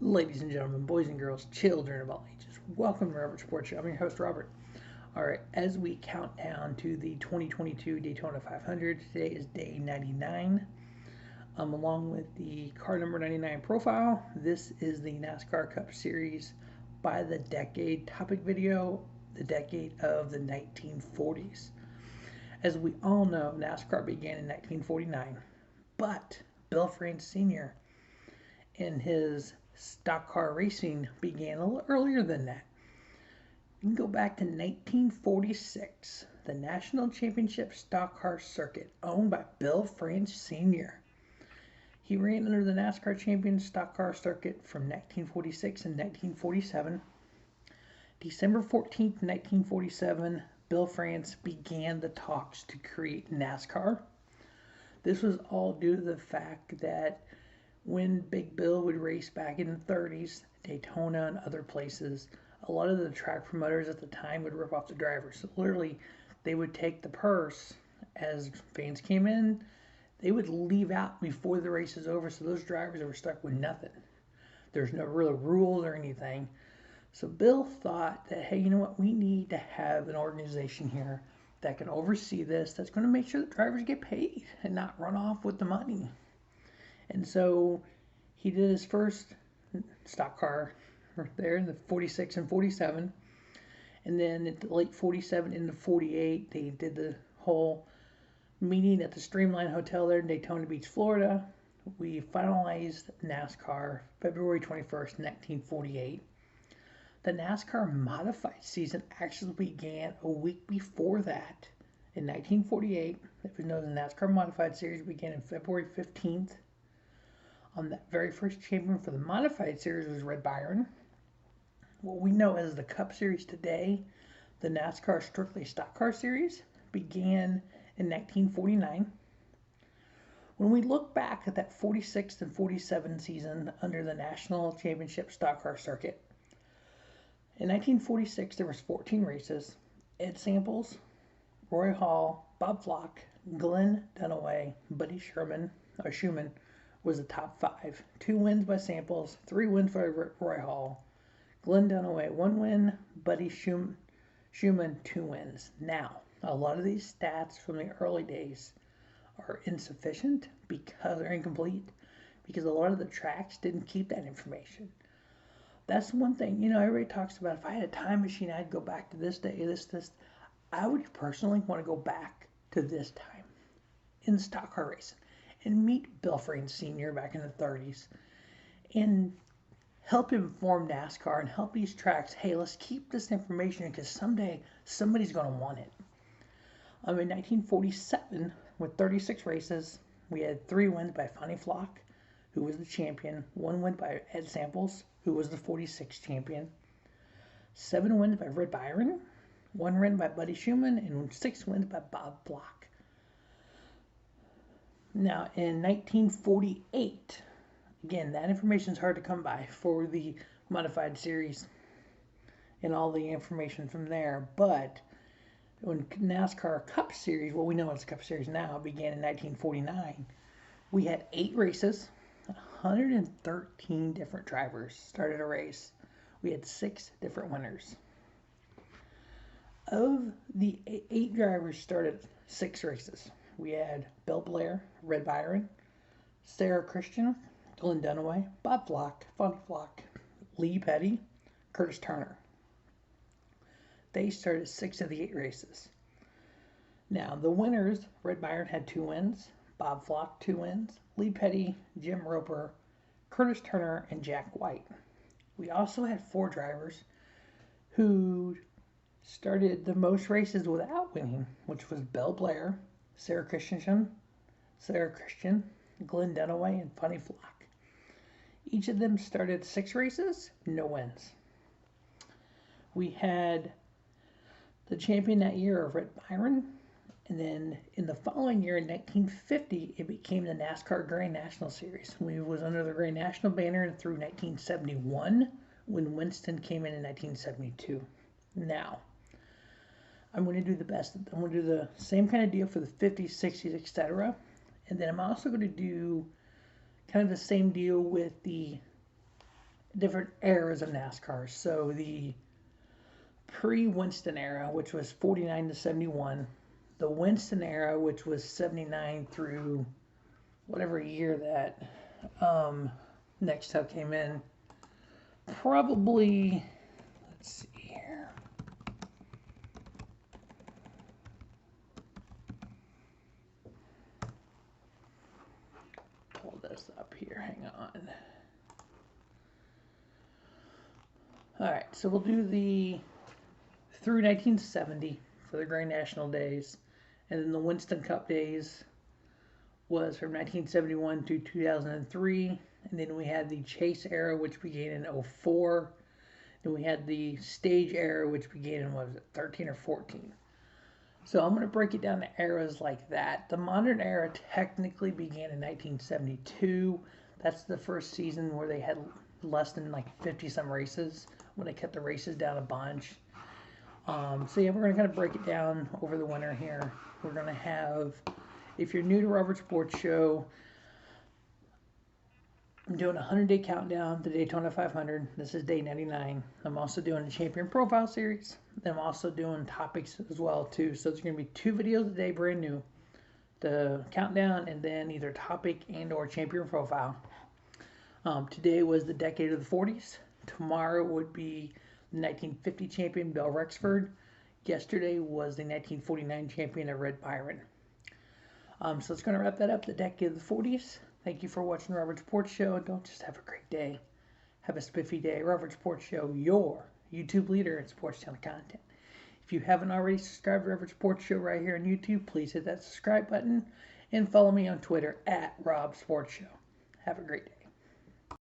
Ladies and gentlemen, boys and girls, children of all ages, welcome to Robert Sports Show. I'm your host, Robert. All right, as we count down to the 2022 Daytona 500, today is day 99. Along with the car number 99 profile, this is the NASCAR Cup Series by the decade topic video, the decade of the 1940s. As we all know, NASCAR began in 1949, but Bill France Sr. and his stock car racing began a little earlier than that. You can go back to 1946, the National Championship Stock Car Circuit, owned by Bill France Sr. He ran under the NASCAR Champion Stock Car Circuit from 1946 and 1947. December 14th, 1947, Bill France began the talks to create NASCAR. This was all due to the fact that when Big Bill would race back in the 30s, Daytona and other places, a lot of the track promoters at the time would rip off the drivers. So literally, they would take the purse as fans came in. They would leave out before the race is over, so those drivers were stuck with nothing. There's no real rules or anything. So Bill thought that, hey, you know what? We need to have an organization here that can oversee this, that's going to make sure the drivers get paid and not run off with the money. And so he did his first stock car right there in the 46 and 47. And then at the late 47 into 48, they did the whole meeting at the Streamline Hotel there in Daytona Beach, Florida. We finalized NASCAR February 21st, 1948. The NASCAR modified season actually began a week before that. In 1948, if you know, the NASCAR modified series began on February 15th. That very first champion for the modified series was Red Byron. What we know as the Cup Series today, the NASCAR Strictly Stock Car Series, began in 1949. When we look back at that 46 and 47 season under the National Championship Stock Car Circuit, in 1946 there was 14 races. Ed Samples, Roy Hall, Bob Flock, Glenn Dunaway, Buddy Schumann was the top 5. 2 wins by Samples, 3 wins by Roy Hall, Glenn Dunaway 1 win, Buddy Schumann 2 wins. Now, a lot of these stats from the early days are insufficient because they're incomplete, because a lot of the tracks didn't keep that information. That's one thing, everybody talks about, if I had a time machine, I'd go back to this day, this. I would personally want to go back to this time in stock car racing and meet Bill France Sr. back in the 30s and help him form NASCAR and help these tracks, hey, let's keep this information because someday somebody's going to want it. In 1947, with 36 races, we had 3 wins by Fonny Flock, who was the champion, 1 win by Ed Samples, who was the 46 champion, 7 wins by Red Byron, 1 win by Buddy Schumann, and 6 wins by Bob Flock. Now, in 1948, again, that information is hard to come by for the modified series and all the information from there. But when NASCAR Cup Series, what we know as Cup Series now, began in 1949, we had 8 races, 113 different drivers started a race. We had 6 different winners. Of the 8 drivers started 6 races, we had Bill Blair, Red Byron, Sarah Christian, Glenn Dunaway, Bob Flock, Fonny Flock, Lee Petty, Curtis Turner. They started 6 of the 8 races. Now, the winners, Red Byron had 2 wins, Bob Flock 2 wins, Lee Petty, Jim Roper, Curtis Turner, and Jack White. We also had 4 drivers who started the most races without winning, which was Bill Blair, Sarah Christian, Glenn Dunaway, and Fonny Flock. Each of them started 6 races, no wins. We had the champion that year of Red Byron, and then in the following year, in 1950, it became the NASCAR Gray National Series. We was under the Gray National banner through 1971, when Winston came in 1972. Now, I'm going to do the best. I'm going to do the same kind of deal for the 50s, 60s, etc. And then I'm also going to do kind of the same deal with the different eras of NASCAR. So the pre-Winston era, which was 49 to 71, the Winston era, which was 79 through whatever year that Nextel came in, probably, let's see here. Pull this up here, hang on. Alright, so we'll do the through 1970 for the Grand National days, and then the Winston Cup days was from 1971 to 2003, and then we had the Chase era, which began in 04. Then we had the Stage era, which began in, what was it, 13 or 14. So I'm going to break it down to eras like that. The modern era technically began in 1972. That's the first season where they had less than like 50 some races, when they cut the races down a bunch. So yeah, we're going to kind of break it down over the winter here. We're going to have, if you're new to Robert Sports Show, I'm doing a 100-day countdown to Daytona 500. This is day 99. I'm also doing a Champion Profile Series. I'm also doing topics as well too. So there's going to be 2 videos a day, brand new. The countdown and then either topic and or Champion Profile. Today was the decade of the 40s. Tomorrow would be the 1950 champion Bill Rexford. Yesterday was the 1949 champion of Red Byron. So it's going to wrap that up, the decade of the 40s. Thank you for watching Robert Sports Show, and don't just have a great day. Have a spiffy day. Robert Sports Show, your YouTube leader in sports channel content. If you haven't already subscribed to Robert Sports Show right here on YouTube, please hit that subscribe button and follow me on Twitter at Rob Sports Show. Have a great day.